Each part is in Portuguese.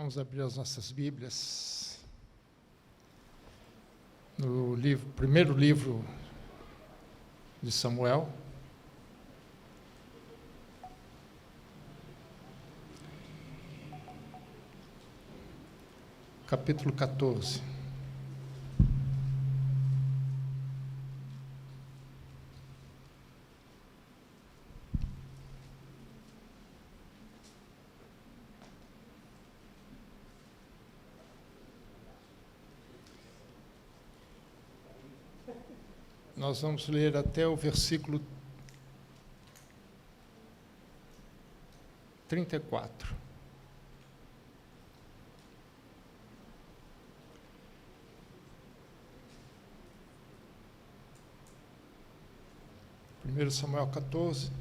Vamos abrir as nossas Bíblias no primeiro livro de Samuel. Capítulo 14. Nós vamos ler até o versículo 34. Primeiro Samuel 14,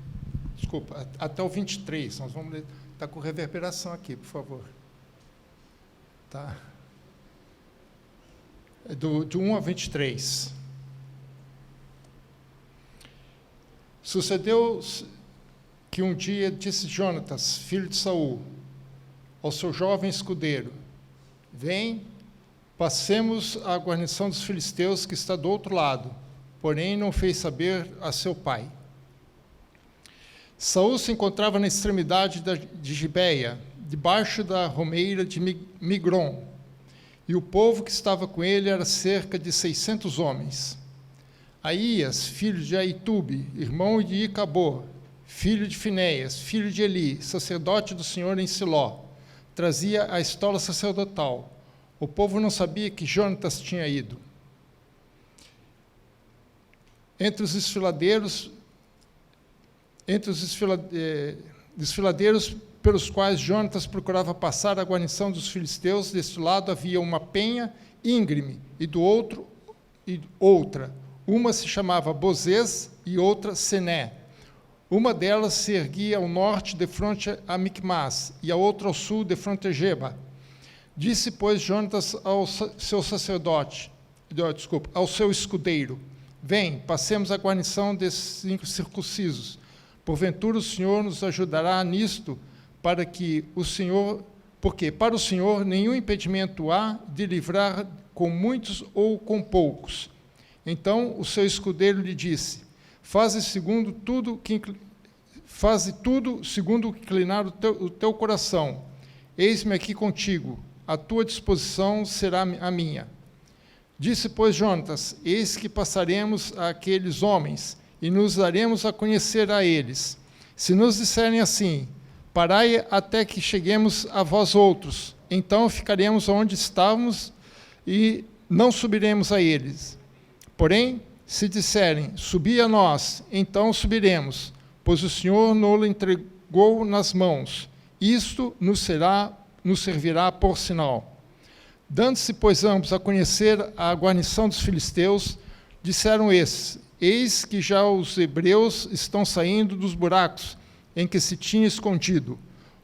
desculpa, até o 23, nós vamos ler, está com reverberação aqui, por favor. Tá? De 1 a 23. Sucedeu que um dia disse Jonatas, filho de Saul, ao seu jovem escudeiro: vem, passemos à guarnição dos filisteus que está do outro lado. Porém, não fez saber a seu pai. Saul se encontrava na extremidade de Gibeia, debaixo da romeira de Migron, e o povo que estava com ele era cerca de 600 homens. Aías, filho de Aitube, irmão de Icabor, filho de Finéias, filho de Eli, sacerdote do Senhor em Siló, trazia a estola sacerdotal. O povo não sabia que Jonatas tinha ido. Entre os desfiladeiros pelos quais Jonatas procurava passar a guarnição dos filisteus, deste lado havia uma penha íngreme, e do outro outra. Uma se chamava Bozez e outra Sené. Uma delas se erguia ao norte, defronte a Micmas, e a outra ao sul, defronte a Geba. Disse, pois, Jonatas ao seu escudeiro: vem, passemos a guarnição desses incircuncisos. Porventura o Senhor nos ajudará nisto, porque para o Senhor nenhum impedimento há de livrar com muitos ou com poucos. Então o seu escudeiro lhe disse: faze tudo segundo o que inclinar o teu coração. Eis-me aqui contigo, a tua disposição será a minha. Disse, pois, Jonatas: eis que passaremos àqueles homens, e nos daremos a conhecer a eles. Se nos disserem assim: parai até que cheguemos a vós outros, então ficaremos onde estávamos e não subiremos a eles. Porém, se disserem: subi a nós, então subiremos, pois o Senhor nos entregou nas mãos. Isto nos servirá por sinal. Dando-se, pois, ambos a conhecer a guarnição dos filisteus, disseram esses: eis que já os hebreus estão saindo dos buracos em que se tinha escondido.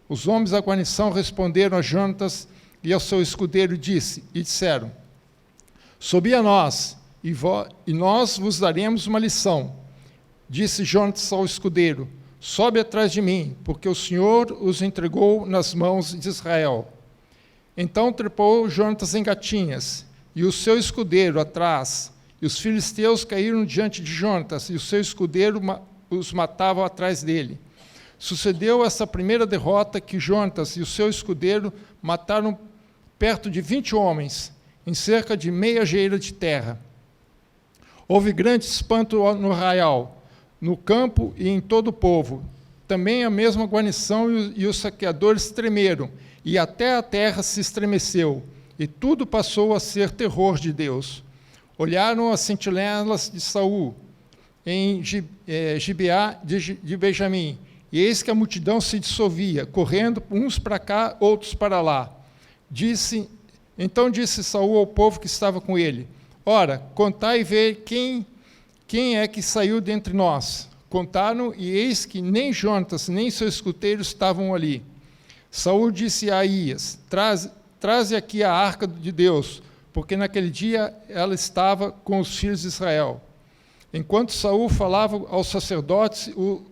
Os homens da guarnição responderam a Jonatas e ao seu escudeiro disseram: subi a nós, e nós vos daremos uma lição. Disse Jonatas ao escudeiro: sobe atrás de mim, porque o Senhor os entregou nas mãos de Israel. Então trepou Jonatas em gatinhas, e o seu escudeiro atrás, e os filisteus caíram diante de Jonatas, e o seu escudeiro os matava atrás dele. Sucedeu essa primeira derrota que Jonatas e o seu escudeiro mataram perto de 20 homens, em cerca de meia geira de terra. Houve grande espanto no arraial, no campo e em todo o povo. Também a mesma guarnição e os saqueadores tremeram, e até a terra se estremeceu, e tudo passou a ser terror de Deus. Olharam as sentinelas de Saul em Gibeá de Benjamim, e eis que a multidão se dissolvia, correndo uns para cá, outros para lá. Então disse Saul ao povo que estava com ele: ora, contai e vê quem é que saiu dentre nós. Contaram, e eis que nem Jonatas, nem seu escudeiro estavam ali. Saul disse a Aías: traze aqui a arca de Deus, porque naquele dia ela estava com os filhos de Israel. Enquanto Saul falava aos sacerdotes, o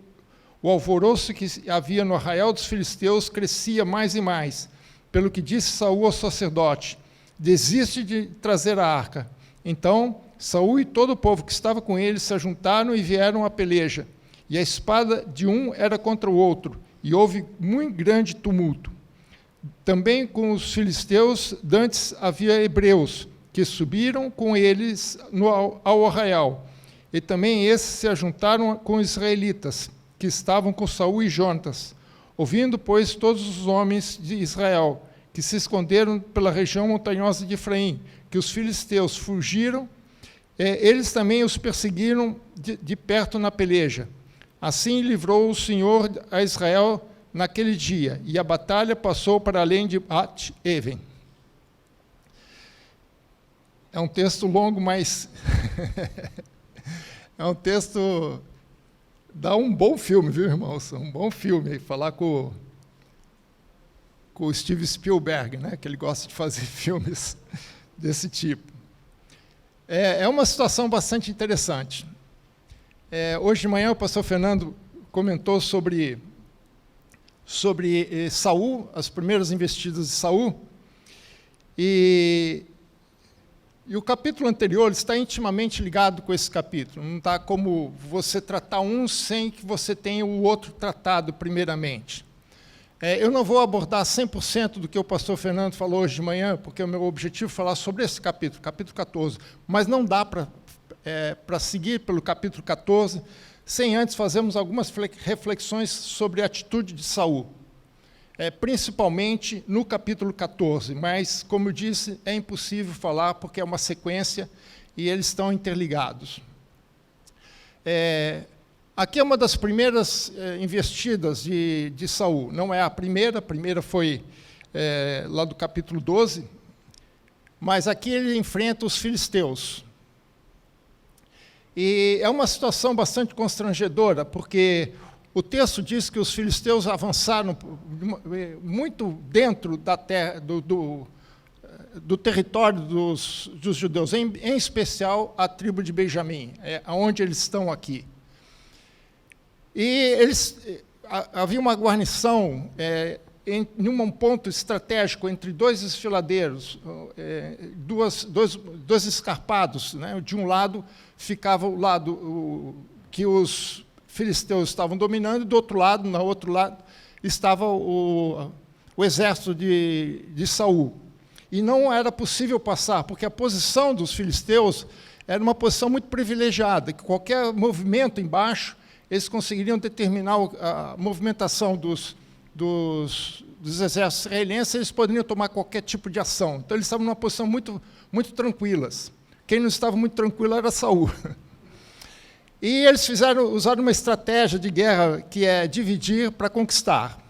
alvoroço que havia no arraial dos filisteus crescia mais e mais, pelo que disse Saul ao sacerdote: desiste de trazer a arca. Então Saul e todo o povo que estava com ele se ajuntaram e vieram à peleja. E a espada de um era contra o outro, e houve muito grande tumulto. Também com os filisteus, dantes havia hebreus, que subiram com eles ao arraial. E também esses se ajuntaram com os israelitas, que estavam com Saul e Jonatas. Ouvindo, pois, todos os homens de Israel, que se esconderam pela região montanhosa de Efraim, que os filisteus fugiram, eles também os perseguiram de perto na peleja. Assim livrou o Senhor a Israel naquele dia, e a batalha passou para além de Bet-Aven. É um texto longo, mas é um texto... Dá um bom filme, viu, irmãos? Um bom filme. Falar com o Steven Spielberg, né, que ele gosta de fazer filmes desse tipo. É uma situação bastante interessante. Hoje de manhã o pastor Fernando comentou sobre Saul, as primeiras investidas de Saul, e o capítulo anterior está intimamente ligado com esse capítulo. Não dá como você tratar um sem que você tenha o outro tratado primeiramente. Eu não vou abordar 100% do que o pastor Fernando falou hoje de manhã, porque o meu objetivo é falar sobre esse capítulo 14, mas não dá para seguir pelo capítulo 14 sem antes fazermos algumas reflexões sobre a atitude de Saul. Principalmente no capítulo 14, mas, como eu disse, é impossível falar porque é uma sequência e eles estão interligados. Aqui é uma das primeiras investidas de Saul. Não é a primeira foi lá do capítulo 12, mas aqui ele enfrenta os filisteus. E é uma situação bastante constrangedora, porque o texto diz que os filisteus avançaram muito dentro da terra, do território dos judeus, em especial a tribo de Benjamim, onde eles estão aqui. E havia uma guarnição em um ponto estratégico entre dois desfiladeiros, dois escarpados, né? De um lado ficava o lado que os filisteus estavam dominando, e do outro lado, no outro lado, estava o exército de Saul. E não era possível passar, porque a posição dos filisteus era uma posição muito privilegiada, que qualquer movimento embaixo, eles conseguiriam determinar a movimentação dos exércitos israelenses, eles poderiam tomar qualquer tipo de ação. Então, eles estavam numa posição muito, muito tranquilas. Quem não estava muito tranquilo era Saul. E eles usaram uma estratégia de guerra que é dividir para conquistar.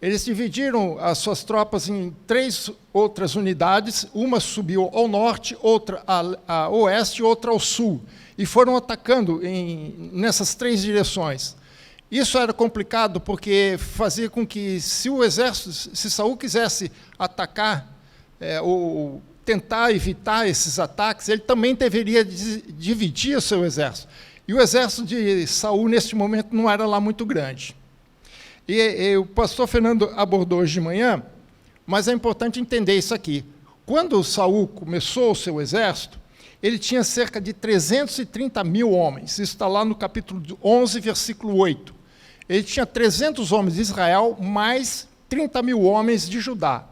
Eles dividiram as suas tropas em 3 outras unidades, uma subiu ao norte, outra a oeste e outra ao sul, e foram atacando nessas 3 direções. Isso era complicado porque fazia com que, se Saul quisesse atacar ou tentar evitar esses ataques, ele também deveria dividir o seu exército. E o exército de Saul, neste momento, não era lá muito grande. E o pastor Fernando abordou hoje de manhã, mas é importante entender isso aqui. Quando Saul começou o seu exército, ele tinha cerca de 330 mil homens. Isso está lá no capítulo 11, versículo 8. Ele tinha 300 homens de Israel, mais 30 mil homens de Judá.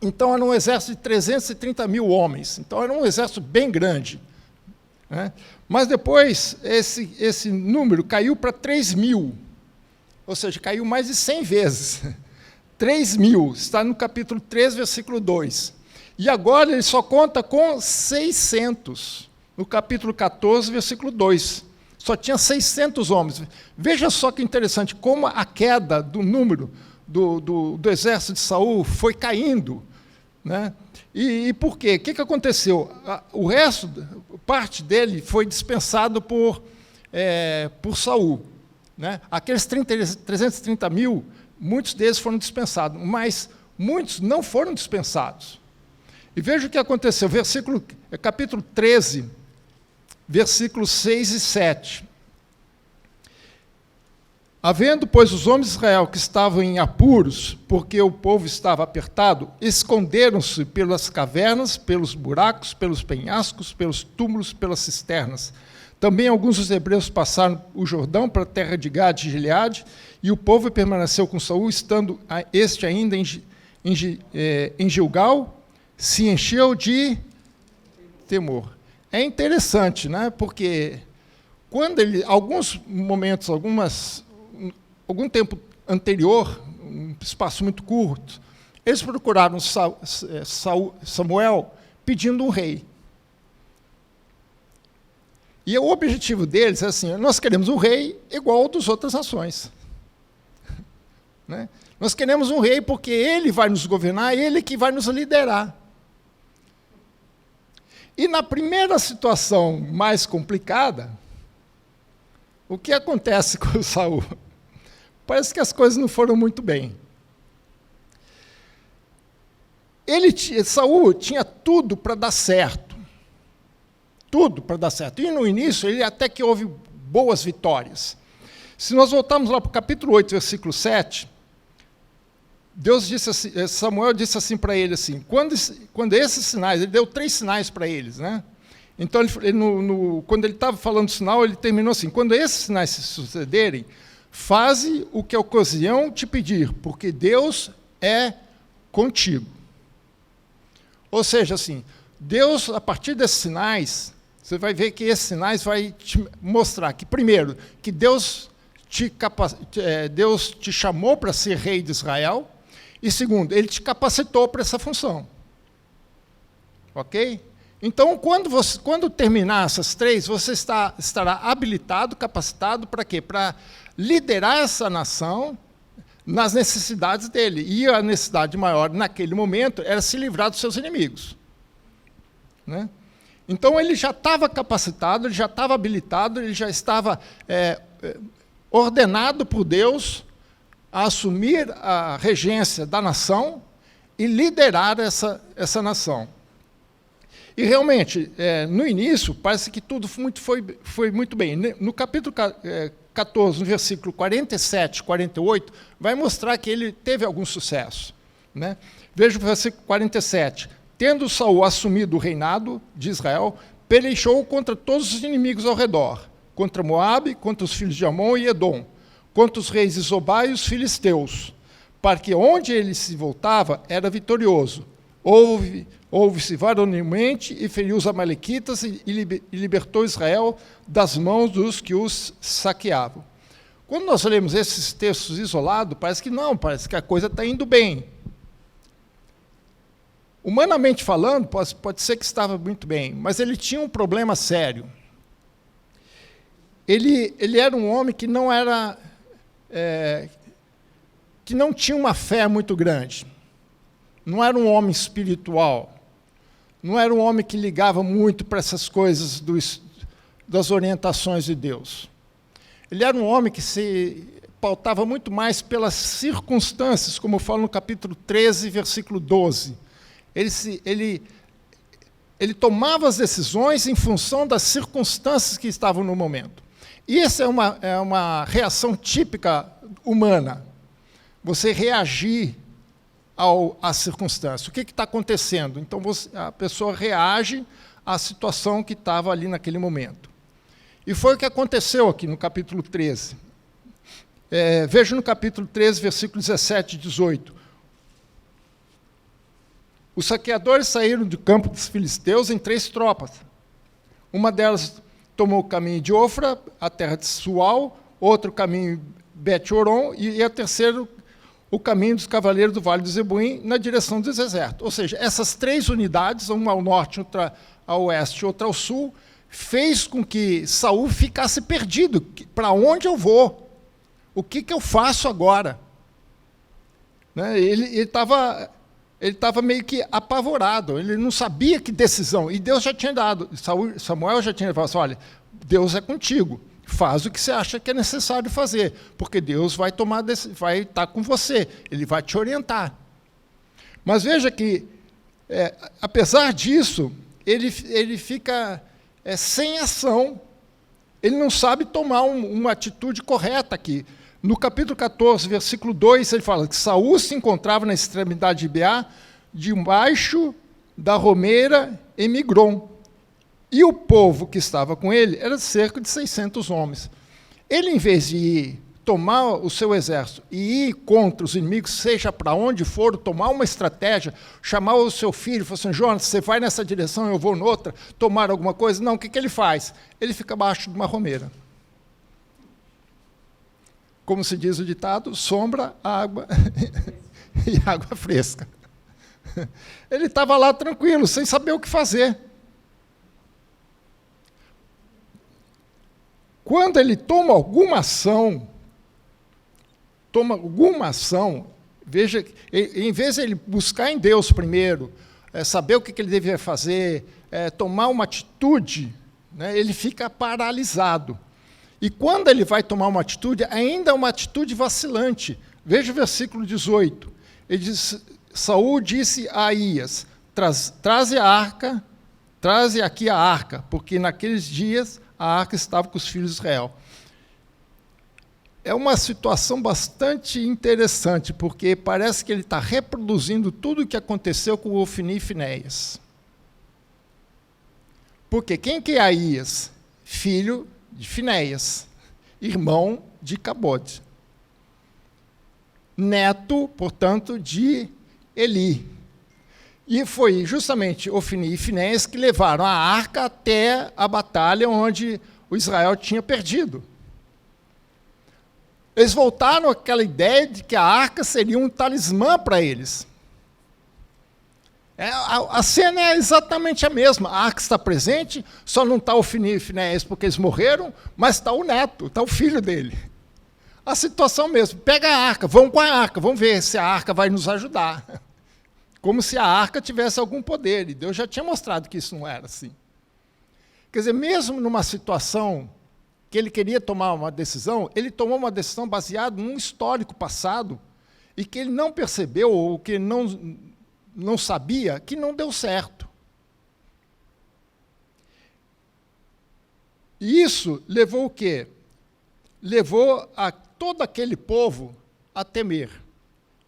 Então, era um exército de 330 mil homens. Então, era um exército bem grande, né? Mas depois, esse número caiu para 3 mil, ou seja, caiu mais de 100 vezes. 3 mil, está no capítulo 3, versículo 2. E agora ele só conta com 600, no capítulo 14, versículo 2. Só tinha 600 homens. Veja só que interessante, como a queda do número do exército de Saul foi caindo, né? E por quê? O que aconteceu? O resto, parte dele, foi dispensado por Saul, né? Aqueles 330 mil, muitos deles foram dispensados, mas muitos não foram dispensados. E veja o que aconteceu, capítulo 13, versículos 6 e 7. Havendo, pois, os homens de Israel que estavam em apuros, porque o povo estava apertado, esconderam-se pelas cavernas, pelos buracos, pelos penhascos, pelos túmulos, pelas cisternas. Também alguns dos hebreus passaram o Jordão para a terra de Gade e Gileade, e o povo permaneceu com Saul, estando este ainda em Gilgal, se encheu de temor. É interessante, né? Porque quando alguns momentos, algum tempo anterior, um espaço muito curto, eles procuraram Samuel pedindo um rei. E o objetivo deles é assim: nós queremos um rei igual ao das outras nações. Né? Nós queremos um rei porque ele vai nos governar, ele que vai nos liderar. E na primeira situação mais complicada, o que acontece com Saul? Parece que as coisas não foram muito bem. Saul tinha tudo para dar certo. Tudo para dar certo. E no início, ele até que houve boas vitórias. Se nós voltarmos lá para o capítulo 8, versículo 7, Deus disse assim, Samuel disse assim para ele, assim, quando esses sinais, ele deu 3 sinais para eles, né? Então, quando ele estava falando do sinal, ele terminou assim: quando esses sinais se sucederem, faze o que a ocasião te pedir, porque Deus é contigo. Ou seja, assim, Deus, a partir desses sinais, você vai ver que esses sinais vai te mostrar que, primeiro, que Deus te chamou para ser rei de Israel, e segundo, ele te capacitou para essa função. Ok? Então, quando terminar essas 3, você estará habilitado, capacitado para quê? Para liderar essa nação nas necessidades dele. E a necessidade maior, naquele momento, era se livrar dos seus inimigos. Né? Então, ele já estava capacitado, ele já estava habilitado, ele já estava ordenado por Deus a assumir a regência da nação e liderar essa nação. E, realmente, no início, parece que tudo foi muito bem. No capítulo 14, no versículo 47 e 48, vai mostrar que ele teve algum sucesso. Né? Veja o versículo 47. Tendo Saul assumido o reinado de Israel, pelejou contra todos os inimigos ao redor, contra Moabe, contra os filhos de Amon e Edom, contra os reis de Zobá e os filisteus, para que onde ele se voltava era vitorioso. Houve-se varonilmente e feriu os amalequitas e libertou Israel das mãos dos que os saqueavam. Quando nós lemos esses textos isolados, parece que a coisa está indo bem. Humanamente falando, pode ser que estava muito bem, mas ele tinha um problema sério. Ele era um homem que não tinha uma fé muito grande. Não era um homem espiritual, não era um homem que ligava muito para essas coisas das orientações de Deus. Ele era um homem que se pautava muito mais pelas circunstâncias, como eu falo no capítulo 13, versículo 12. Ele tomava as decisões em função das circunstâncias que estavam no momento. E essa é uma reação típica humana, você reagir à circunstância. O que está acontecendo? Então, a pessoa reage à situação que estava ali naquele momento. E foi o que aconteceu aqui no capítulo 13. Veja no capítulo 13, versículos 17 e 18. Os saqueadores saíram do campo dos filisteus em 3 tropas. Uma delas tomou o caminho de Ofra, a terra de Sual, outro caminho Bet-Horon, e a terceira o caminho dos cavaleiros do Vale do Zeboim, na direção do deserto. Ou seja, essas 3 unidades, uma ao norte, outra ao oeste, outra ao sul, fez com que Saul ficasse perdido. Para onde eu vou? O que eu faço agora? Né? Ele estava meio que apavorado, ele não sabia que decisão. E Deus já tinha dado, Samuel já tinha falado assim: olha, Deus é contigo. Faz o que você acha que é necessário fazer, porque Deus vai estar com você, Ele vai te orientar. Mas veja que, apesar disso, ele fica sem ação, ele não sabe tomar uma atitude correta aqui. No capítulo 14, versículo 2, ele fala que Saul se encontrava na extremidade de Gibeá, debaixo da romeira em Migron. E o povo que estava com ele era cerca de 600 homens. Ele, em vez de ir tomar o seu exército e ir contra os inimigos, seja para onde for, tomar uma estratégia, chamar o seu filho e falar assim, Jonas, você vai nessa direção, eu vou noutra, tomar alguma coisa. Não, o que ele faz? Ele fica abaixo de uma romeira. Como se diz o ditado, sombra, água e água fresca. Ele estava lá tranquilo, sem saber o que fazer. Quando ele toma alguma ação, veja, em vez de ele buscar em Deus primeiro, saber o que ele devia fazer, tomar uma atitude, né, ele fica paralisado. E quando ele vai tomar uma atitude, ainda é uma atitude vacilante. Veja o versículo 18. Ele diz, Saul disse a Aías, traze aqui a arca, porque naqueles dias a arca estava com os filhos de Israel. É uma situação bastante interessante, porque parece que ele está reproduzindo tudo o que aconteceu com Ofni e Finéias. Porque quem que é Aías? Filho de Finéias, irmão de Cabode. Neto, portanto, de Eli. E foi justamente Ofni e Finéias que levaram a arca até a batalha onde o Israel tinha perdido. Eles voltaram àquela ideia de que a arca seria um talismã para eles. A cena é exatamente a mesma. A arca está presente, só não está Ofni e Finéias porque eles morreram, mas está o neto, está o filho dele. A situação mesmo. Pega a arca, vamos com a arca, vamos ver se a arca vai nos ajudar. Como se a arca tivesse algum poder, e Deus já tinha mostrado que isso não era assim. Quer dizer, mesmo numa situação que ele queria tomar uma decisão, ele tomou uma decisão baseada num histórico passado, e que ele não percebeu, ou que ele não sabia, que não deu certo. E isso levou o quê? Levou a todo aquele povo a temer.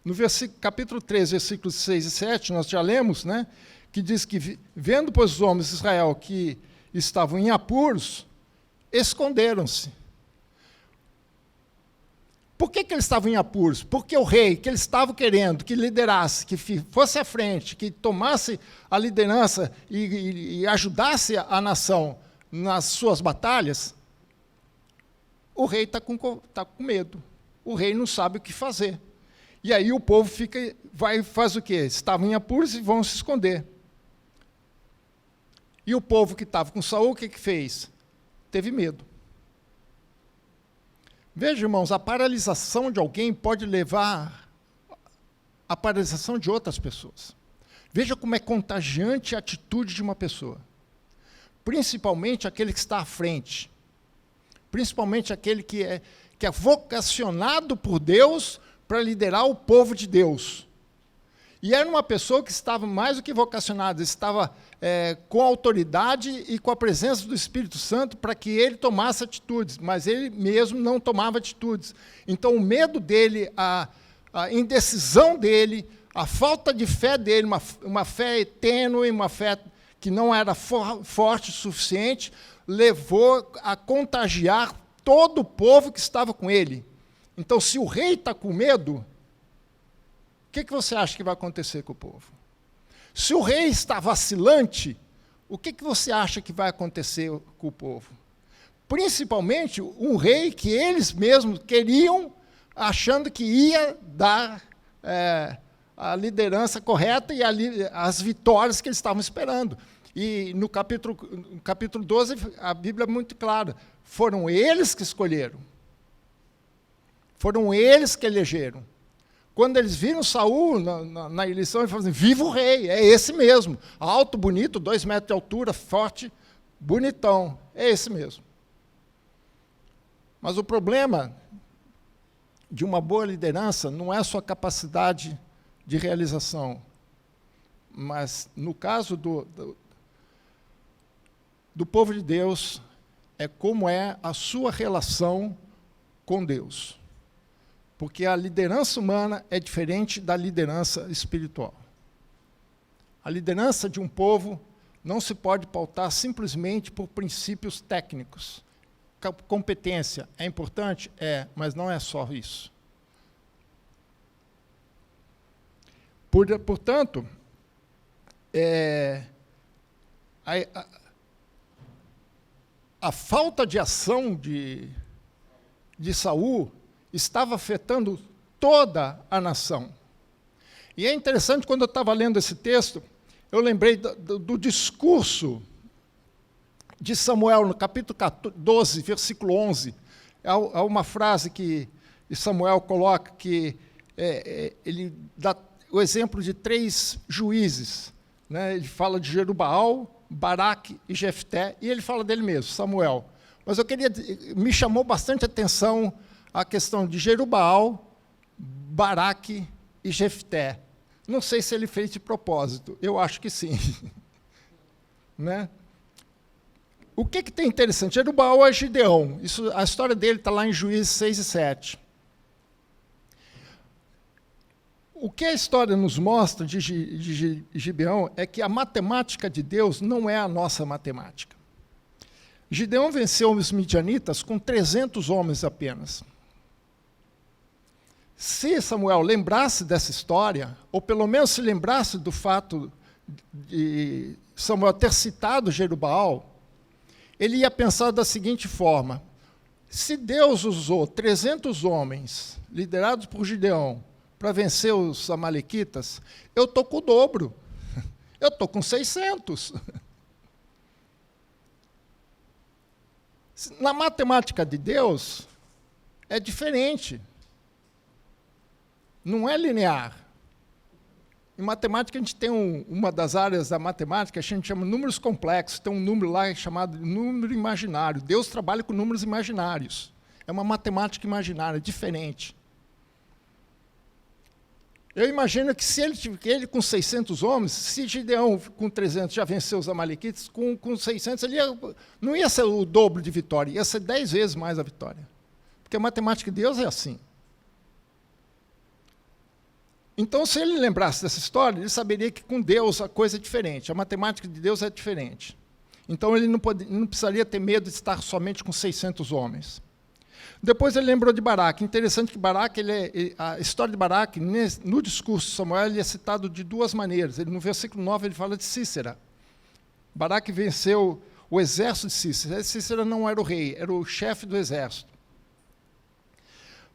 No capítulo 3, versículos 6 e 7, nós já lemos, né, que diz que, vendo, pois, os homens de Israel que estavam em apuros, esconderam-se. Por que eles estavam em apuros? Porque o rei, que eles estavam querendo que liderasse, que fosse à frente, que tomasse a liderança e ajudasse a nação nas suas batalhas, o rei está com medo. O rei não sabe o que fazer. E aí o povo faz o quê? Estavam em apuros e vão se esconder. E o povo que estava com Saul, o que fez? Teve medo. Veja, irmãos, a paralisação de alguém pode levar à paralisação de outras pessoas. Veja como é contagiante a atitude de uma pessoa. Principalmente aquele que está à frente. Principalmente aquele que é vocacionado por Deus para liderar o povo de Deus. E era uma pessoa que estava mais do que vocacionada, estava com a autoridade e com a presença do Espírito Santo para que ele tomasse atitudes, mas ele mesmo não tomava atitudes. Então, o medo dele, a indecisão dele, a falta de fé dele, uma fé tênue, uma fé que não era forte o suficiente, levou a contagiar todo o povo que estava com ele. Então, se o rei está com medo, o que você acha que vai acontecer com o povo? Se o rei está vacilante, o que você acha que vai acontecer com o povo? Principalmente um rei que eles mesmos queriam, achando que ia dar a liderança correta e as vitórias que eles estavam esperando. E no capítulo 12, a Bíblia é muito clara. Foram eles que escolheram. Foram eles que elegeram. Quando eles viram Saul na eleição, eles falaram assim, viva o rei, é esse mesmo. Alto, bonito, 2 metros de altura, forte, bonitão. É esse mesmo. Mas o problema de uma boa liderança não é a sua capacidade de realização. Mas, no caso do povo de Deus, é como é a sua relação com Deus. Porque a liderança humana é diferente da liderança espiritual. A liderança de um povo não se pode pautar simplesmente por princípios técnicos. Competência é importante? É, mas não é só isso. Portanto, a falta de ação de Saul estava afetando toda a nação. E é interessante, quando eu estava lendo esse texto, eu lembrei do discurso de Samuel, no capítulo 12, versículo 11. Há uma frase que Samuel coloca, que ele dá o exemplo de 3 juízes. Né? Ele fala de Jerubaal, Baraque e Jefté, e ele fala dele mesmo, Samuel. Mas me chamou bastante a atenção a questão de Jerubaal, Baraque e Jefté. Não sei se ele fez de propósito, eu acho que sim. Né? O que tem interessante? Jerubaal é Gideão. A história dele está lá em Juízes 6 e 7. O que a história nos mostra de Gideão é que a matemática de Deus não é a nossa matemática. Gideão venceu os midianitas com 300 homens apenas. Se Samuel lembrasse dessa história, ou pelo menos se lembrasse do fato de Samuel ter citado Jerubaal, ele ia pensar da seguinte forma: se Deus usou 300 homens, liderados por Gideão, para vencer os amalequitas, eu estou com o dobro. Eu estou com 600. Na matemática de Deus, é diferente. Não é linear. Em matemática, a gente tem uma das áreas da matemática, a gente chama números complexos. Tem um número lá chamado número imaginário. Deus trabalha com números imaginários. É uma matemática imaginária, diferente. Eu imagino que se ele com 600 homens, se Gideão com 300 já venceu os amalequitas, com 600 não ia ser o dobro de vitória, ia ser 10 vezes mais a vitória. Porque a matemática de Deus é assim. Então, se ele lembrasse dessa história, ele saberia que com Deus a coisa é diferente, a matemática de Deus é diferente. Então, ele não precisaria ter medo de estar somente com 600 homens. Depois ele lembrou de Baraque. Interessante que Baraque, a história de Baraque, no discurso de Samuel, ele é citado de 2 maneiras. No versículo 9, ele fala de Cícera. Baraque venceu o exército de Cícera. Cícera não era o rei, era o chefe do exército.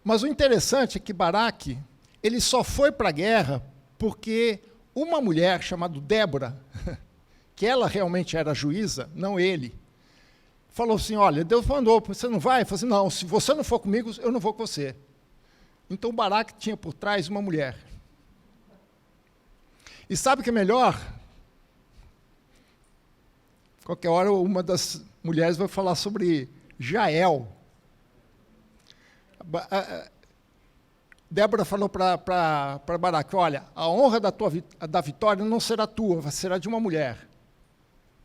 Mas o interessante é que Baraque, ele só foi para a guerra porque uma mulher chamada Débora, que ela realmente era juíza, não ele, falou assim: olha, Deus mandou, você não vai? Eu falei assim: não, se você não for comigo, eu não vou com você. Então Baraque tinha por trás uma mulher. E sabe o que é melhor? Qualquer hora uma das mulheres vai falar sobre Jael. Débora falou para Baraque: olha, a honra da vitória não será tua, será de uma mulher.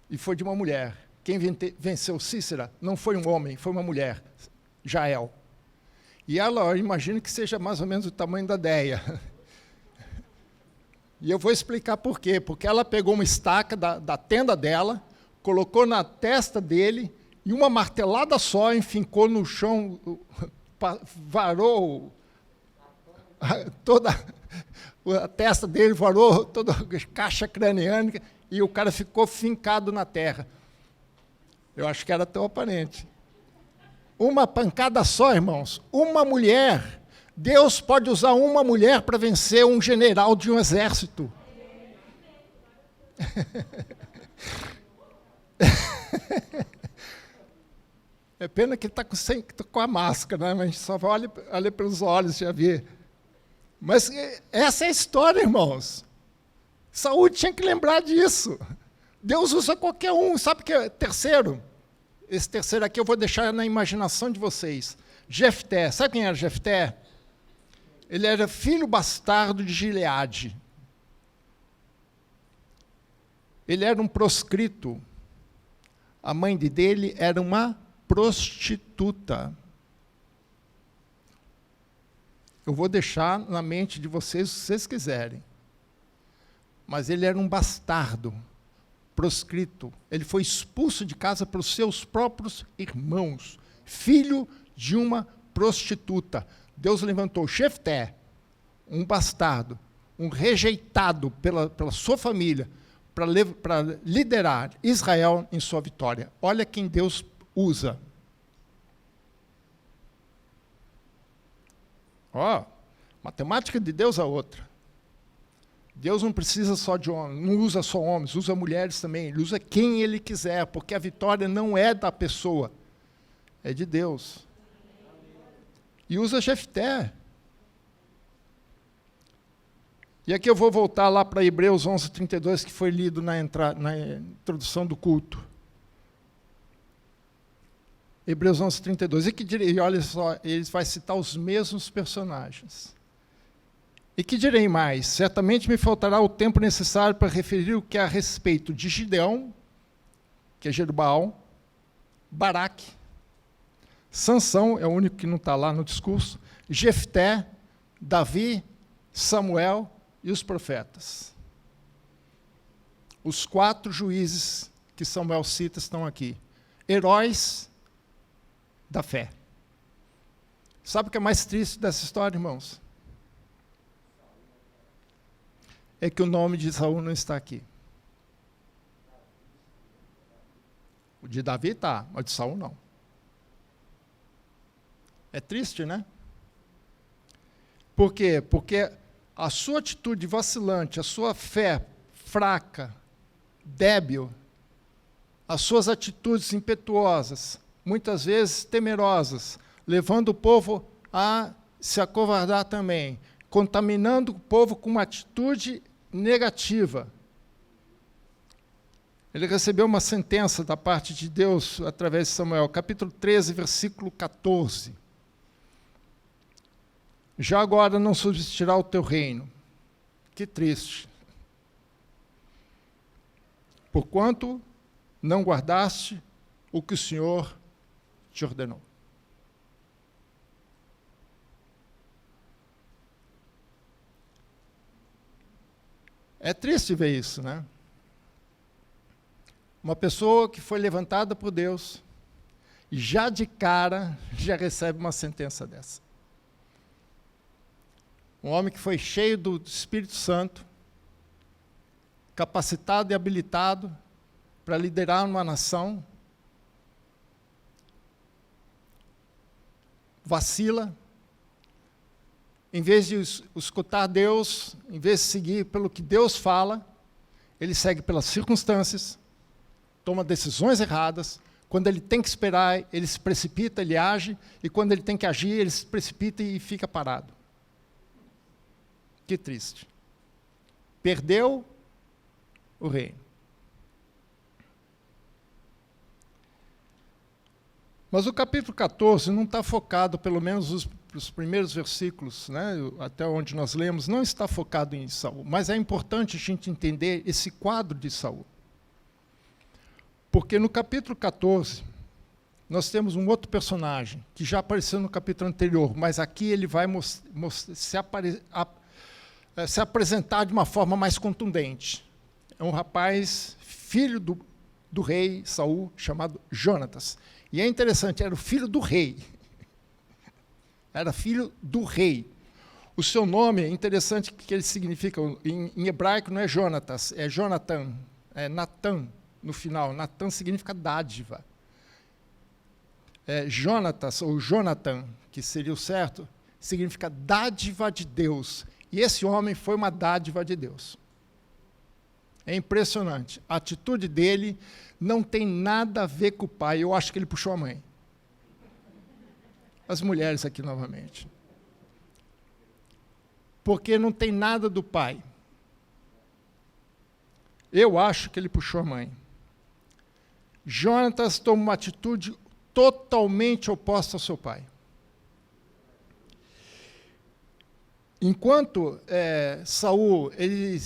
E foi de uma mulher. Quem venceu Cícera não foi um homem, foi uma mulher, Jael. E ela, eu imagino que seja mais ou menos o tamanho da Deia. E eu vou explicar por quê. Porque ela pegou uma estaca da tenda dela, colocou na testa dele, e uma martelada só enfincou no chão, varou toda a testa dele, varou toda a caixa craniana, e o cara ficou fincado na terra. Eu acho que era tão aparente. Uma pancada só, irmãos. Uma mulher. Deus pode usar uma mulher para vencer um general de um exército. É pena que ele está com a máscara, né? Mas a gente só olha pelos olhos já vê. Mas essa é a história, irmãos. Saúl tinha que lembrar disso. Deus usa qualquer um. Sabe o que é terceiro? Esse terceiro aqui eu vou deixar na imaginação de vocês. Jefté. Sabe quem era Jefté? Ele era filho bastardo de Gileade. Ele era um proscrito. A mãe dele era uma prostituta. Eu vou deixar na mente de vocês o que vocês quiserem. Mas ele era um bastardo, proscrito. Ele foi expulso de casa pelos seus próprios irmãos, filho de uma prostituta. Deus levantou Jefté, um bastardo, um rejeitado pela sua família, para liderar Israel em sua vitória. Olha quem Deus usa. Matemática de Deus é outra. Deus não precisa só de homens, não usa só homens, usa mulheres também. Ele usa quem Ele quiser, porque a vitória não é da pessoa, é de Deus. E usa Jefté. E aqui eu vou voltar lá para Hebreus 11:32, que foi lido na introdução do culto. Hebreus 11:32. E olha só, ele vai citar os mesmos personagens. E que direi mais? Certamente me faltará o tempo necessário para referir o que é a respeito de Gideão, que é Jerubbaal, Baraque, Sansão, é o único que não está lá no discurso, Jefté, Davi, Samuel e os profetas. Os 4 juízes que Samuel cita estão aqui. Heróis da fé. Sabe o que é mais triste dessa história, irmãos? É que o nome de Saul não está aqui. O de Davi está, mas o de Saul não. É triste, né? Por quê? Porque a sua atitude vacilante, a sua fé fraca, débil, as suas atitudes impetuosas, muitas vezes temerosas, levando o povo a se acovardar também, contaminando o povo com uma atitude negativa. Ele recebeu uma sentença da parte de Deus através de Samuel, capítulo 13, versículo 14. Já agora não subsistirá o teu reino. Que triste. Porquanto não guardaste o que o Senhor te ordenou. É triste ver isso, né? Uma pessoa que foi levantada por Deus, e já de cara, já recebe uma sentença dessa. Um homem que foi cheio do Espírito Santo, capacitado e habilitado para liderar uma nação, vacila, em vez de escutar Deus, em vez de seguir pelo que Deus fala, ele segue pelas circunstâncias, toma decisões erradas. Quando ele tem que esperar, ele se precipita, ele age, e quando ele tem que agir, ele se precipita e fica parado. Que triste. Perdeu o reino. Mas o capítulo 14 não está focado, pelo menos os primeiros versículos, né, até onde nós lemos, não está focado em Saul. Mas é importante a gente entender esse quadro de Saul. Porque no capítulo 14, nós temos um outro personagem, que já apareceu no capítulo anterior, mas aqui ele vai se apresentar de uma forma mais contundente. É um rapaz, filho do rei Saul, chamado Jonatas. E é interessante, era o filho do rei. Era filho do rei. O seu nome é interessante, que ele significa, em hebraico não é Jonatas, é Jonathan, é Natan no final. Natan significa dádiva. Jonatas, ou Jonathan, que seria o certo, significa dádiva de Deus. E esse homem foi uma dádiva de Deus. É impressionante. A atitude dele não tem nada a ver com o pai. Eu acho que ele puxou a mãe. As mulheres aqui novamente. Porque não tem nada do pai. Eu acho que ele puxou a mãe. Jonatas toma uma atitude totalmente oposta ao seu pai. Enquanto Saul ele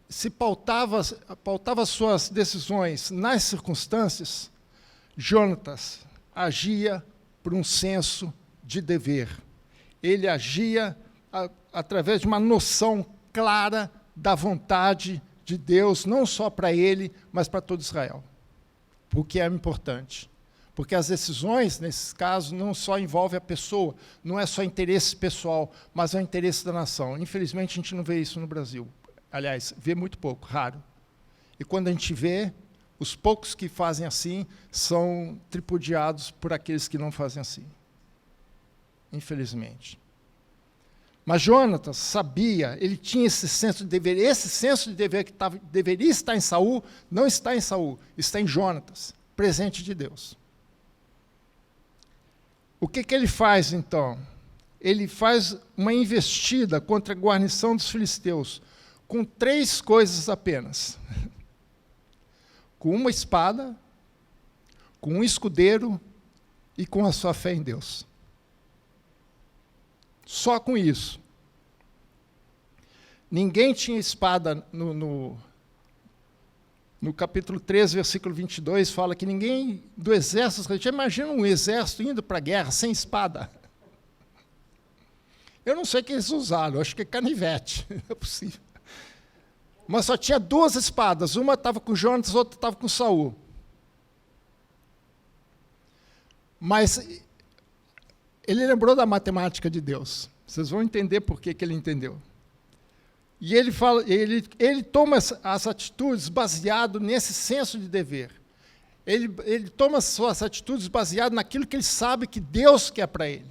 se pautava suas decisões nas circunstâncias, Jonatas agia por um senso de dever. Ele agia através de uma noção clara da vontade de Deus, não só para ele, mas para todo Israel. Porque é importante. Porque as decisões, nesses casos, não só envolvem a pessoa, não é só interesse pessoal, mas é o interesse da nação. Infelizmente, a gente não vê isso no Brasil. Aliás, vê muito pouco, raro. E quando a gente vê, os poucos que fazem assim são tripudiados por aqueles que não fazem assim. Infelizmente. Mas Jonatas sabia, ele tinha esse senso de dever. Esse senso de dever que deveria estar em Saul, não está em Saul, está em Jonatas, presente de Deus. O que ele faz, então? Ele faz uma investida contra a guarnição dos filisteus, com 3 coisas apenas. Com uma espada, com um escudeiro e com a sua fé em Deus. Só com isso. Ninguém tinha espada no capítulo 13, versículo 22, fala que ninguém do exército, imagina um exército indo para a guerra sem espada. Eu não sei o que eles usaram, acho que é canivete, não é possível. Mas só tinha 2 espadas, uma estava com Jonatas, outra estava com Saul. Mas ele lembrou da matemática de Deus. Vocês vão entender por que ele entendeu. E ele toma as atitudes baseado nesse senso de dever. Ele toma as suas atitudes baseado naquilo que ele sabe que Deus quer para ele.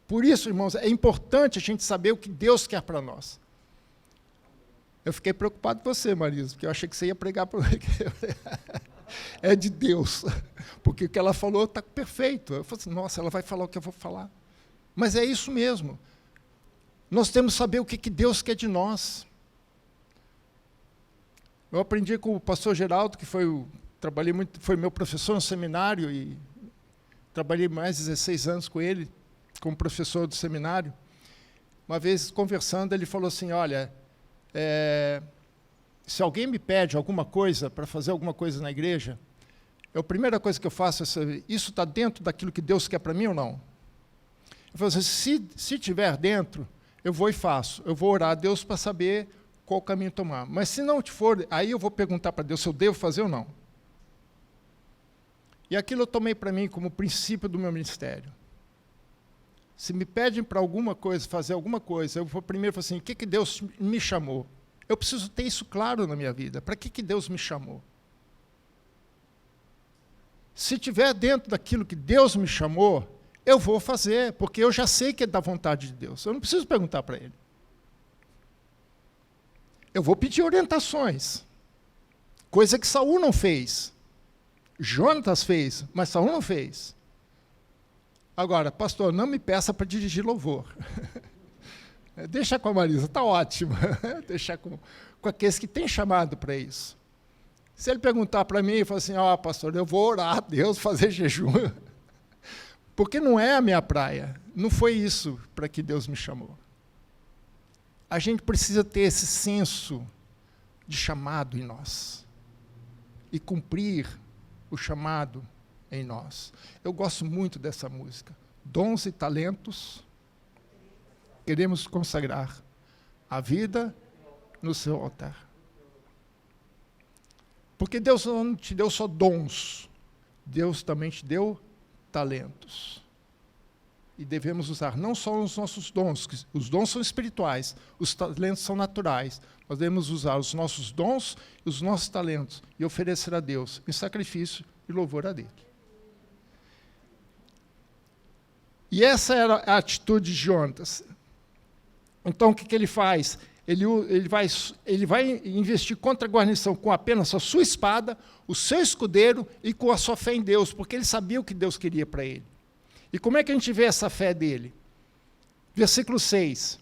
Por isso, irmãos, é importante a gente saber o que Deus quer para nós. Eu fiquei preocupado com você, Marisa, porque eu achei que você ia pregar para é de Deus. Porque o que ela falou está perfeito. Eu falei assim, nossa, ela vai falar o que eu vou falar. Mas é isso mesmo. Nós temos que saber o que Deus quer de nós. Eu aprendi com o pastor Geraldo, que foi meu professor no seminário, e trabalhei mais de 16 anos com ele, como professor do seminário. Uma vez, conversando, ele falou assim, olha, se alguém me pede alguma coisa, para fazer alguma coisa na igreja, a primeira coisa que eu faço é saber, isso está dentro daquilo que Deus quer para mim ou não? Eu falo assim, se estiver dentro, eu vou e faço. Eu vou orar a Deus para saber qual caminho tomar. Mas se não for, aí eu vou perguntar para Deus se eu devo fazer ou não. E aquilo eu tomei para mim como princípio do meu ministério. Se me pedem para alguma coisa, fazer alguma coisa, eu vou primeiro falar assim, o que Deus me chamou? Eu preciso ter isso claro na minha vida. Para que Deus me chamou? Se estiver dentro daquilo que Deus me chamou, eu vou fazer, porque eu já sei que é da vontade de Deus. Eu não preciso perguntar para ele. Eu vou pedir orientações. Coisa que Saul não fez. Jonatas fez, mas Saul não fez. Agora, pastor, não me peça para dirigir louvor. Deixa com a Marisa, está ótimo. Deixa com aqueles que têm chamado para isso. Se ele perguntar para mim e falar assim, pastor, eu vou orar a Deus, fazer jejum. Porque não é a minha praia. Não foi isso para que Deus me chamou. A gente precisa ter esse senso de chamado em nós. E cumprir o chamado em nós. Eu gosto muito dessa música. Dons e talentos, queremos consagrar a vida no seu altar. Porque Deus não te deu só dons, Deus também te deu talentos. E devemos usar não só os nossos dons, que os dons são espirituais, os talentos são naturais. Nós devemos usar os nossos dons e os nossos talentos e oferecer a Deus em sacrifício e louvor a Deus. E essa era a atitude de Jonatas. Então, o que ele faz? Ele vai investir contra a guarnição com apenas a sua espada, o seu escudeiro e com a sua fé em Deus, porque ele sabia o que Deus queria para ele. E como é que a gente vê essa fé dele? Versículo 6,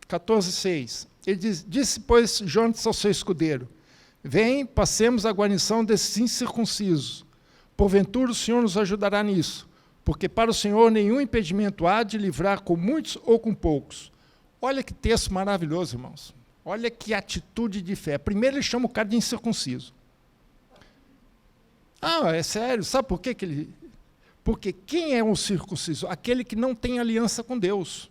14:6. Ele diz, disse, pois, Jonatas ao seu escudeiro, vem, passemos a guarnição desses incircuncisos. Porventura o Senhor nos ajudará nisso, porque para o Senhor nenhum impedimento há de livrar com muitos ou com poucos. Olha que texto maravilhoso, irmãos. Olha que atitude de fé. Primeiro ele chama o cara de incircunciso. É sério, sabe por que ele... Porque quem é um circunciso? Aquele que não tem aliança com Deus.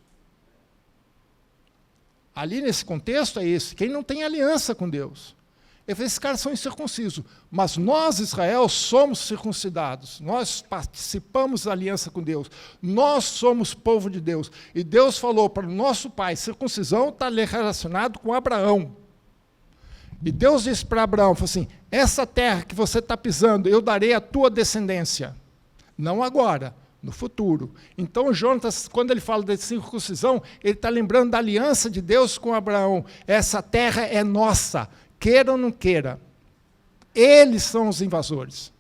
ali nesse contexto é esse, quem não tem aliança com Deus. Ele falou, esses caras são incircuncisos, mas nós, Israel, somos circuncidados, nós participamos da aliança com Deus, nós somos povo de Deus. E Deus falou para o nosso pai, circuncisão está relacionado com Abraão. E Deus disse para Abraão, falou assim, essa terra que você está pisando, eu darei à tua descendência. Não agora, no futuro. Então, Jonatas, quando ele fala de circuncisão, ele está lembrando da aliança de Deus com Abraão. Essa terra é nossa, queira ou não queira. Eles são os invasores.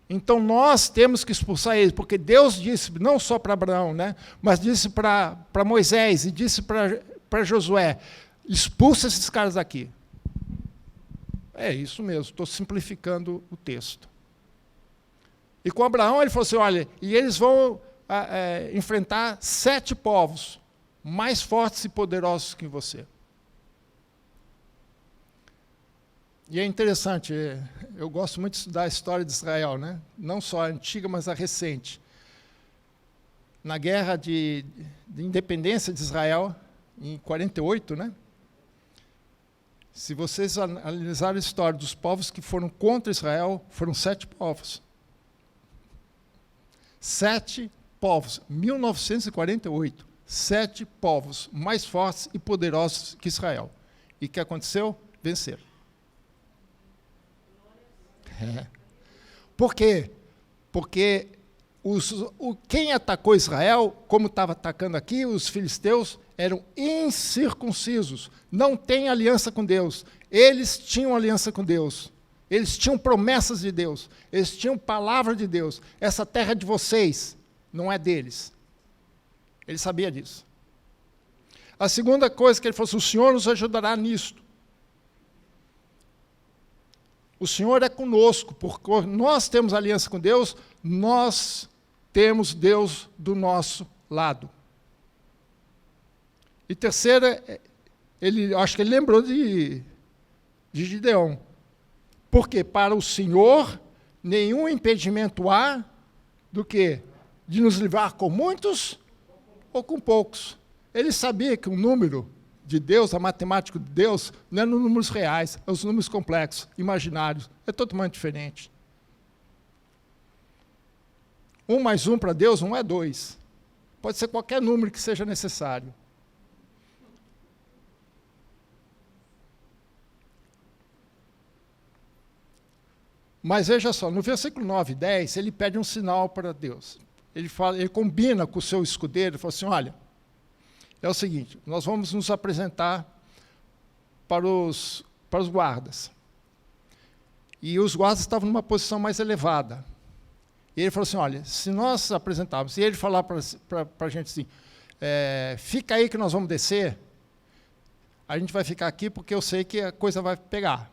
Então, nós temos que expulsar eles, porque Deus disse, não só para Abraão, né, mas disse para Moisés e disse para Josué, expulsa esses caras daqui. É isso mesmo, estou simplificando o texto. E com Abraão ele falou assim, olha, e eles vão enfrentar 7 povos mais fortes e poderosos que você. E é interessante, eu gosto muito de estudar a história de Israel, né? Não só a antiga, mas a recente. Na guerra de independência de Israel, em 48, né? Se vocês analisarem a história dos povos que foram contra Israel, foram 7 povos. 7 povos, 1948, 7 povos mais fortes e poderosos que Israel. E o que aconteceu? Venceram. Por quê? Porque quem atacou Israel, como estava atacando aqui, os filisteus, eram incircuncisos, não têm aliança com Deus. Eles tinham aliança com Deus. Eles tinham promessas de Deus. Eles tinham palavra de Deus. Essa terra é de vocês, não é deles. Ele sabia disso. A segunda coisa que ele falou assim, o Senhor nos ajudará nisto. O Senhor é conosco, porque nós temos aliança com Deus, nós temos Deus do nosso lado. E terceira, acho que ele lembrou de Gideão. Porque para o Senhor, nenhum impedimento há do quê? De nos livrar com muitos ou com poucos. Ele sabia que o número de Deus, a matemática de Deus, não é nos números reais, é os números complexos, imaginários. É totalmente diferente. 1 mais 1 para Deus não é 2. Pode ser qualquer número que seja necessário. Mas veja só, no versículo 9 e 10, ele pede um sinal para Deus. Ele combina com o seu escudeiro, ele fala assim, olha, é o seguinte, nós vamos nos apresentar para os guardas. E os guardas estavam numa posição mais elevada. E ele falou assim, olha, se nós apresentarmos, e ele falar para a gente assim, fica aí que nós vamos descer, a gente vai ficar aqui porque eu sei que a coisa vai pegar.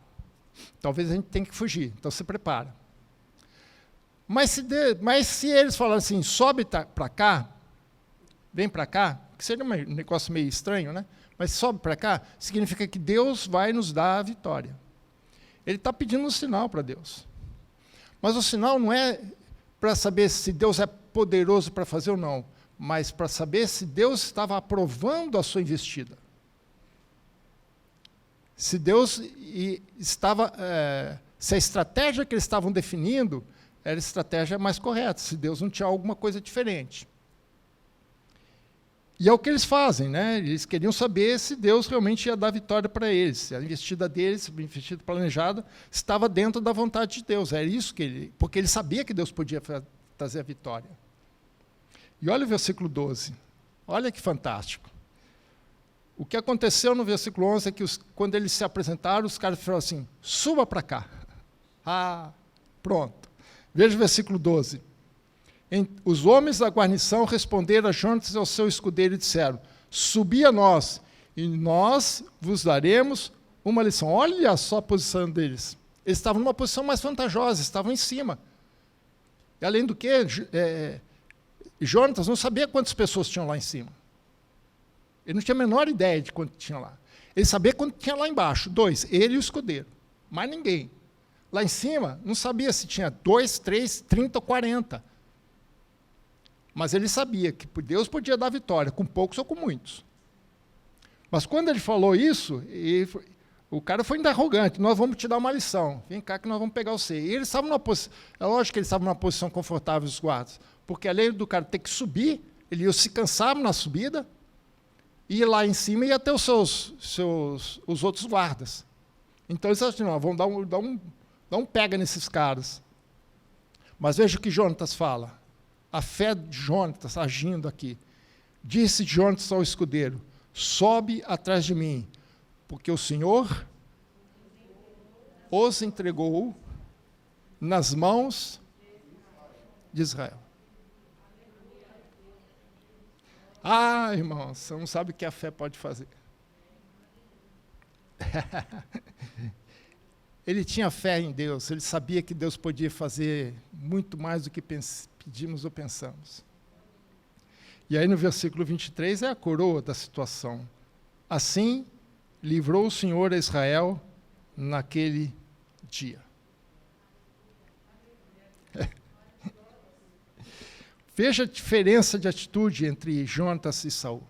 Talvez a gente tenha que fugir, então se prepara. Mas se eles falarem assim, sobe para cá, vem para cá, que seria um negócio meio estranho, né? Mas sobe para cá, significa que Deus vai nos dar a vitória. Ele está pedindo um sinal para Deus. Mas o sinal não é para saber se Deus é poderoso para fazer ou não, mas para saber se Deus estava aprovando a sua investida. Se Deus estava, se a estratégia que eles estavam definindo era a estratégia mais correta, se Deus não tinha alguma coisa diferente. E é o que eles fazem, né? Eles queriam saber se Deus realmente ia dar vitória para eles, se a investida deles, a investida planejada, estava dentro da vontade de Deus. Era isso porque ele sabia que Deus podia trazer a vitória. E olha o versículo 12. Olha que fantástico. O que aconteceu no versículo 11 é que quando eles se apresentaram, os caras falaram assim, suba para cá. Ah, pronto. Veja o versículo 12. Os homens da guarnição responderam a Jonatas e ao seu escudeiro e disseram, subi a nós, e nós vos daremos uma lição. Olha só a posição deles. Eles estavam numa posição mais vantajosa, estavam em cima. E além do que, Jonatas não sabia quantas pessoas tinham lá em cima. Ele não tinha a menor ideia de quanto tinha lá. Ele sabia quanto tinha lá embaixo, 2, ele e o escudeiro. Mais ninguém. Lá em cima, não sabia se tinha 2, 3, 30 ou 40. Mas ele sabia que Deus podia dar vitória, com poucos ou com muitos. Mas quando ele falou isso, o cara foi ainda arrogante, nós vamos te dar uma lição, vem cá que nós vamos pegar você. E eles estavam numa posição, é lógico que eles estavam numa posição confortável, os guardas, porque além do cara ter que subir, ele ia se cansar na subida, e lá em cima ia ter os outros guardas. Então eles acharam, não, vamos dar um pega nesses caras. Mas veja o que Jonatas fala, a fé de Jonatas agindo aqui. Disse Jonatas ao escudeiro, sobe atrás de mim, porque o Senhor os entregou nas mãos de Israel. Ah, irmão, você não sabe o que a fé pode fazer. Ele tinha fé em Deus, ele sabia que Deus podia fazer muito mais do que pedimos ou pensamos. E aí no versículo 23 é a coroa da situação. Assim, livrou o Senhor a Israel naquele dia. Veja a diferença de atitude entre Jonatas e Saul.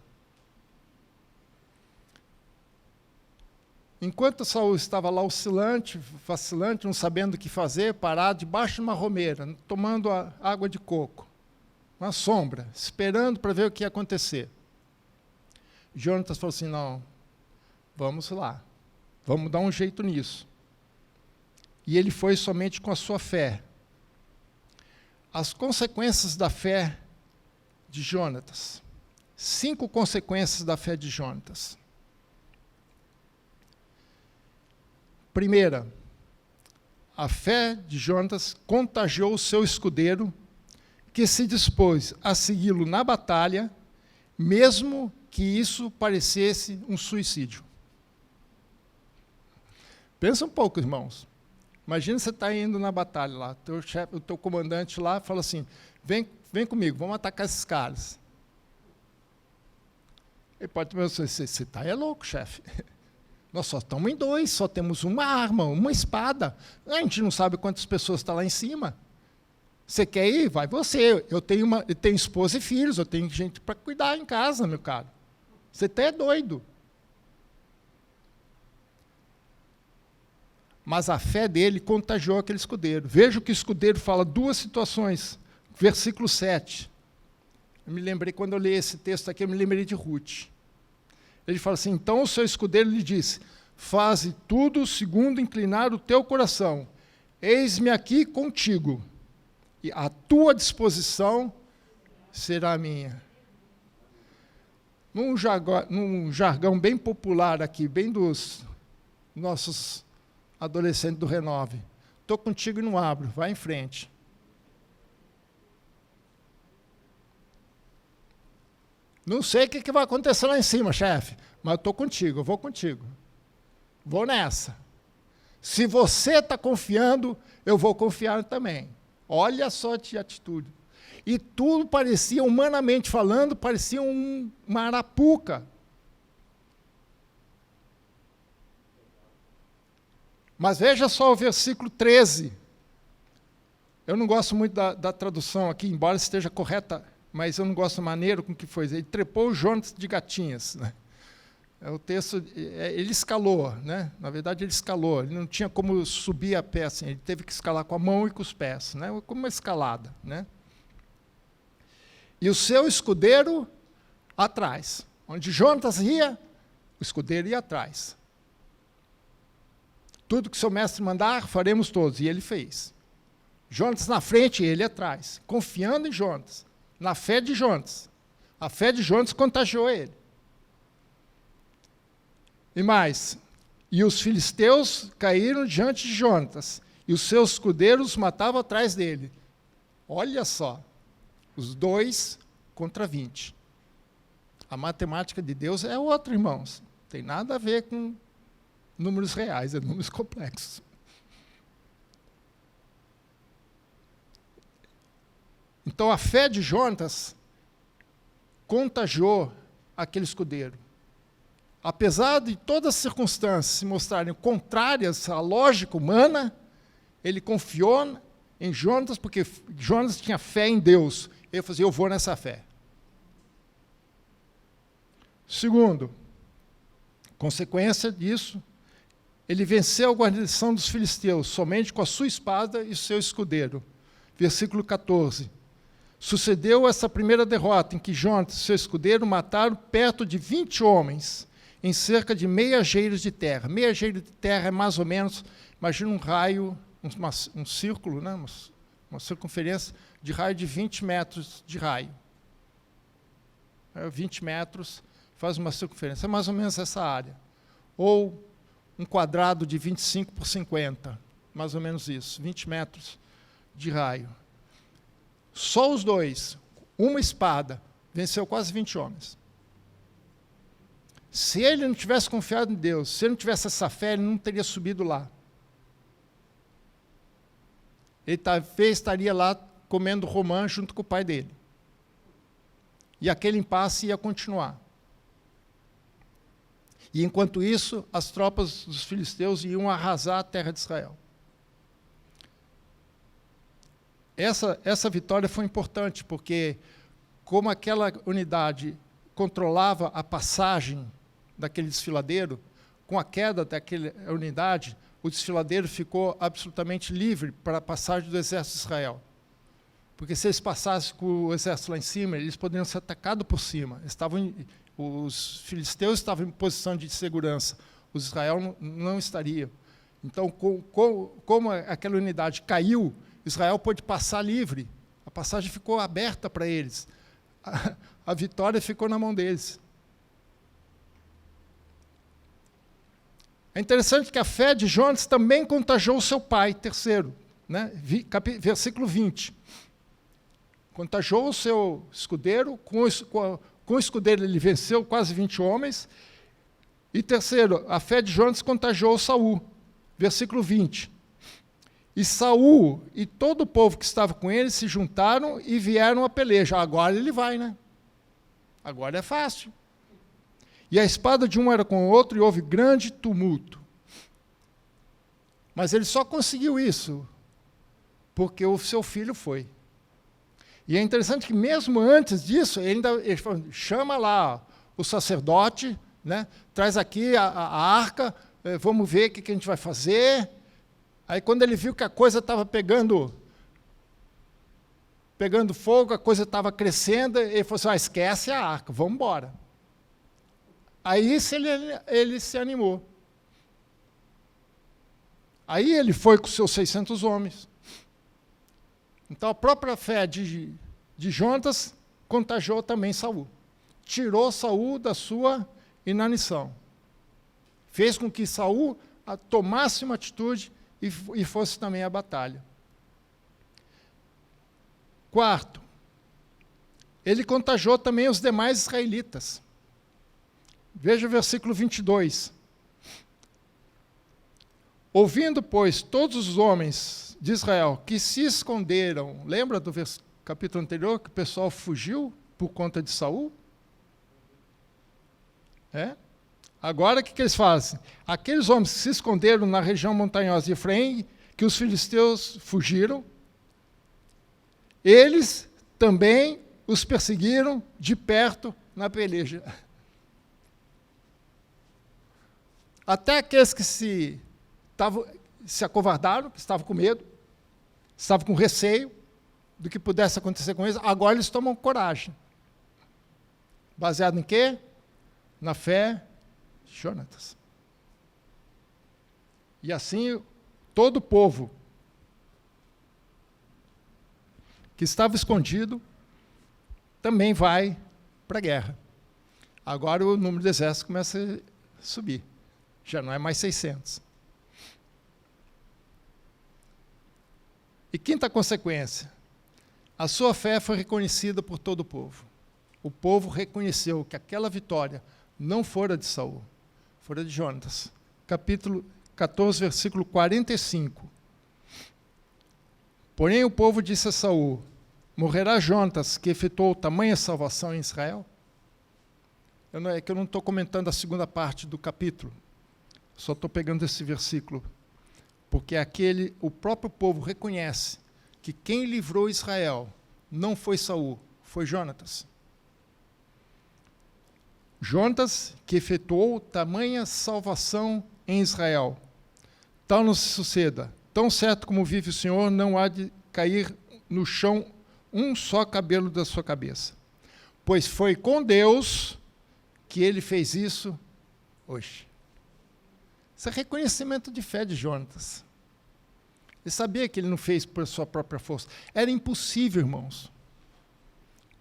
Enquanto Saul estava lá oscilante, vacilante, não sabendo o que fazer, parado debaixo de uma romeira, tomando água de coco, uma sombra, esperando para ver o que ia acontecer. Jonatas falou assim, não, vamos lá, vamos dar um jeito nisso. E ele foi somente com a sua fé. As consequências da fé de Jonatas. 5 consequências da fé de Jonatas. Primeira, a fé de Jonatas contagiou o seu escudeiro, que se dispôs a segui-lo na batalha, mesmo que isso parecesse um suicídio. Pensa um pouco, irmãos. Imagina você está indo na batalha lá, o teu comandante lá fala assim, vem comigo, vamos atacar esses caras. Ele pode pensar, você está louco, chefe. Nós só estamos em 2, só temos uma arma, uma espada. A gente não sabe quantas pessoas estão lá em cima. Você quer ir? Vai você. Eu tenho esposa e filhos, eu tenho gente para cuidar em casa, meu caro. Você até é doido. Mas a fé dele contagiou aquele escudeiro. Veja o que o escudeiro fala, 2 situações. Versículo 7. Eu me lembrei, quando eu li esse texto aqui, eu me lembrei de Ruth. Ele fala assim, então o seu escudeiro lhe disse, faze tudo segundo inclinar o teu coração. Eis-me aqui contigo, e a tua disposição será minha. Num jargão bem popular aqui, bem dos nossos adolescentes do Renove. Estou contigo e não abro, vai em frente. Não sei o que vai acontecer lá em cima, chefe, mas eu estou contigo, eu vou contigo. Vou nessa. Se você está confiando, eu vou confiar também. Olha só de atitude. E tudo parecia, humanamente falando, parecia uma arapuca. Mas veja só o versículo 13. Eu não gosto muito da tradução aqui, embora esteja correta, mas eu não gosto da maneira com que foi. Ele trepou o Jonatas de gatinhas. Né? O texto, ele escalou, né? Na verdade ele escalou, ele não tinha como subir a pé, assim, ele teve que escalar com a mão e com os pés, né? Como uma escalada. Né? E o seu escudeiro atrás. Onde Jonatas ia, o escudeiro ia atrás. Tudo que seu mestre mandar, faremos todos. E ele fez. Jonatas na frente e ele atrás, confiando em Jonatas, na fé de Jonatas. A fé de Jonatas contagiou ele. E mais, e os filisteus caíram diante de Jonatas, e os seus escudeiros matavam atrás dele. Olha só, os 2 contra 20. A matemática de Deus é outra, irmãos. Não tem nada a ver com números reais, é números complexos. Então a fé de Jonatas contagiou aquele escudeiro. Apesar de todas as circunstâncias se mostrarem contrárias à lógica humana, ele confiou em Jonatas, porque Jonatas tinha fé em Deus. Ele falou assim, eu vou nessa fé. Segundo, Consequência disso, ele venceu a guarnição dos filisteus somente com a sua espada e seu escudeiro. Versículo 14. Sucedeu essa primeira derrota, em que Jonatas e seu escudeiro mataram perto de 20 homens, em cerca de meia geira de terra. Meia geira de terra é mais ou menos, imagina um raio, um círculo, né? Uma circunferência de raio de 20 metros de raio. 20 metros faz uma circunferência, é mais ou menos essa área. Ou um quadrado de 25 por 50, mais ou menos isso, 20 metros de raio. Só os dois, uma espada, venceu quase 20 homens. Se ele não tivesse confiado em Deus, se ele não tivesse essa fé, ele não teria subido lá. Ele talvez estaria lá comendo romã junto com o pai dele. E aquele impasse ia continuar. E, enquanto isso, as tropas dos filisteus iam arrasar a terra de Israel. Essa vitória foi importante, porque, como aquela unidade controlava a passagem daquele desfiladeiro, com a queda daquela unidade, o desfiladeiro ficou absolutamente livre para a passagem do exército de Israel. Porque se eles passassem com o exército lá em cima, eles poderiam ser atacados por cima. Os filisteus estavam em posição de segurança, os Israel não estariam. Então, como aquela unidade caiu, Israel pôde passar livre. A passagem ficou aberta para eles. A vitória ficou na mão deles. É interessante que a fé de Jonas também contagiou o seu pai, terceiro, né? Versículo 20. Contagiou o seu escudeiro, com o escudeiro ele venceu quase 20 homens. E terceiro, a fé de Jonas contagiou Saul. Versículo 20. E Saul e todo o povo que estava com ele se juntaram e vieram a peleja. Agora ele vai, né? Agora é fácil. E a espada de um era com o outro e houve grande tumulto. Mas ele só conseguiu isso porque o seu filho foi. E é interessante que mesmo antes disso, ele falou, chama lá o sacerdote, né? Traz aqui a arca, vamos ver o que a gente vai fazer. Aí quando ele viu que a coisa estava pegando fogo, a coisa estava crescendo, ele falou assim, esquece a arca, vamos embora. Aí ele se animou. Aí ele foi com seus 600 homens. Então a própria fé de Jonatas contagiou também Saul. Tirou Saul da sua inanição. Fez com que Saul tomasse uma atitude e fosse também à batalha. Quarto, ele contagiou também os demais israelitas. Veja o versículo 22. Ouvindo, pois, todos os homens de Israel que se esconderam, lembra do capítulo anterior que o pessoal fugiu por conta de Saul? Agora o que eles fazem? Aqueles homens que se esconderam na região montanhosa de Efraim, que os filisteus fugiram, eles também os perseguiram de perto na peleja. Até aqueles que se acovardaram, que estavam com medo, estavam com receio do que pudesse acontecer com eles, agora eles tomam coragem. Baseado em quê? Na fé de Jonatas. E assim, todo o povo que estava escondido também vai para a guerra. Agora o número de exércitos começa a subir. Já não é mais 600. E quinta consequência, a sua fé foi reconhecida por todo o povo. O povo reconheceu que aquela vitória não fora de Saul, fora de Jonatas. Capítulo 14, versículo 45. Porém o povo disse a Saul, morrerá Jonatas, que efetuou tamanha salvação em Israel? É que eu não estou comentando a segunda parte do capítulo. Só estou pegando esse versículo, porque o próprio povo reconhece que quem livrou Israel não foi Saul, foi Jonatas. Jonatas, que efetuou tamanha salvação em Israel. Tal não se suceda. Tão certo como vive o Senhor, não há de cair no chão um só cabelo da sua cabeça. Pois foi com Deus que ele fez isso hoje. Isso é reconhecimento de fé de Jonatas. Ele sabia que ele não fez por sua própria força. Era impossível, irmãos.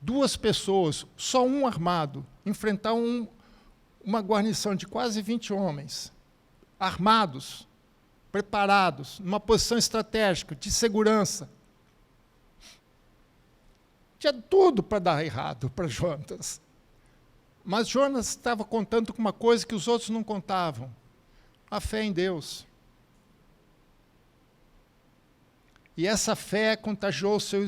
Duas pessoas, só um armado, enfrentar uma guarnição de quase 20 homens, armados, preparados, numa posição estratégica, de segurança. Tinha tudo para dar errado para Jonatas. Mas Jonatas estava contando com uma coisa que os outros não contavam: a fé em Deus. E essa fé contagiou o seu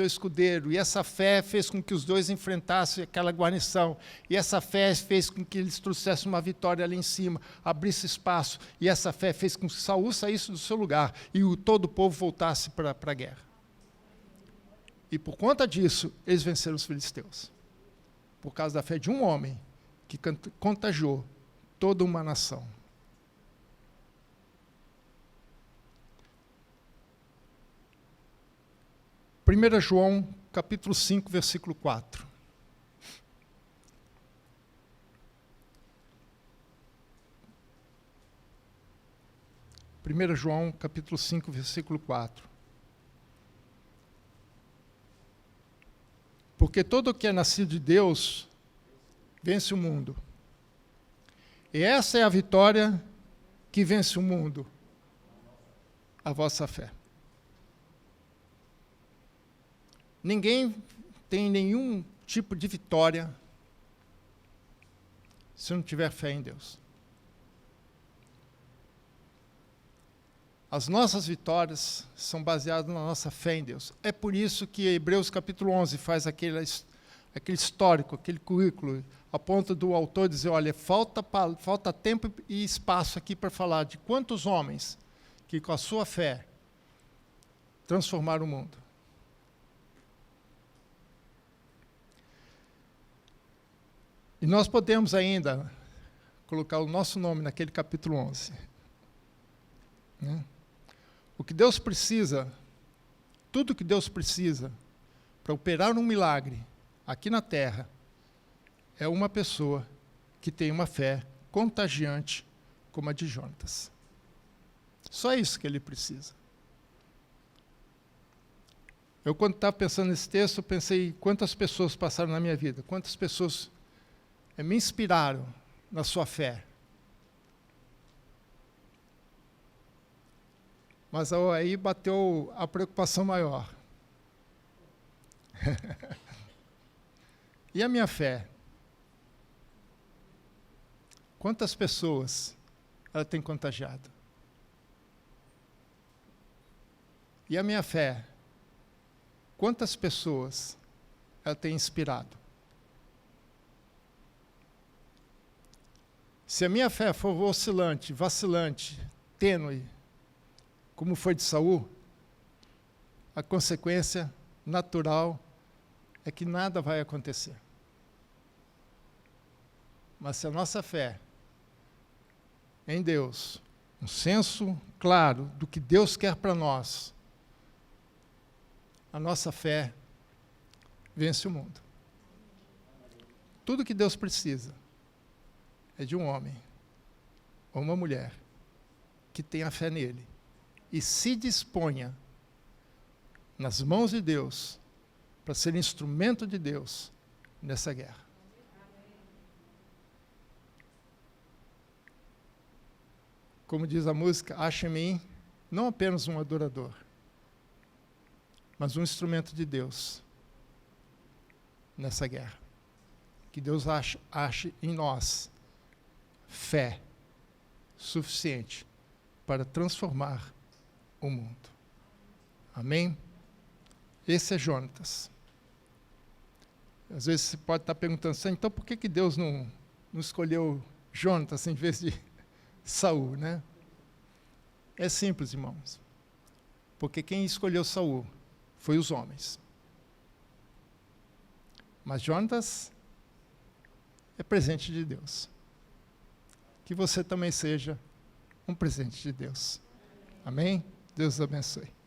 escudeiro, e essa fé fez com que os dois enfrentassem aquela guarnição, e essa fé fez com que eles trouxessem uma vitória ali em cima, abrisse espaço, e essa fé fez com que Saul saísse do seu lugar, e todo o povo voltasse para a guerra. E por conta disso, eles venceram os filisteus. Por causa da fé de um homem, que contagiou toda uma nação. Primeira João, capítulo 5, versículo 4. Primeira João, capítulo 5, versículo 4. Porque todo o que é nascido de Deus vence o mundo. E essa é a vitória que vence o mundo, a vossa fé. Ninguém tem nenhum tipo de vitória se não tiver fé em Deus. As nossas vitórias são baseadas na nossa fé em Deus. É por isso que Hebreus capítulo 11 faz aquele histórico, aquele currículo, a ponto do autor dizer, olha, falta tempo e espaço aqui para falar de quantos homens que com a sua fé transformaram o mundo. E nós podemos ainda colocar o nosso nome naquele capítulo 11. Né? O que Deus precisa, tudo que Deus precisa para operar um milagre aqui na terra, é uma pessoa que tem uma fé contagiante como a de Jonatas. Só isso que ele precisa. Eu, quando estava pensando nesse texto, eu pensei quantas pessoas passaram na minha vida, quantas pessoas me inspiraram na sua fé. Mas aí bateu a preocupação maior. E a minha fé? Quantas pessoas ela tem contagiado? E a minha fé? Quantas pessoas ela tem inspirado? Se a minha fé for oscilante, vacilante, tênue, como foi de Saul, a consequência natural é que nada vai acontecer. Mas se a nossa fé em Deus, um senso claro do que Deus quer para nós, a nossa fé vence o mundo. Tudo que Deus precisa é de um homem ou uma mulher que tenha fé nele e se disponha nas mãos de Deus para ser instrumento de Deus nessa guerra. Como diz a música, acha em mim não apenas um adorador, mas um instrumento de Deus nessa guerra. Que Deus ache em nós fé suficiente para transformar o mundo. Amém? Esse é Jonatas. Às vezes você pode estar perguntando assim, então por que Deus não escolheu Jonatas em vez de Saul, né? É simples, irmãos. Porque quem escolheu Saul foi os homens. Mas Jonatas, é presente de Deus. Que você também seja um presente de Deus. Amém? Deus abençoe.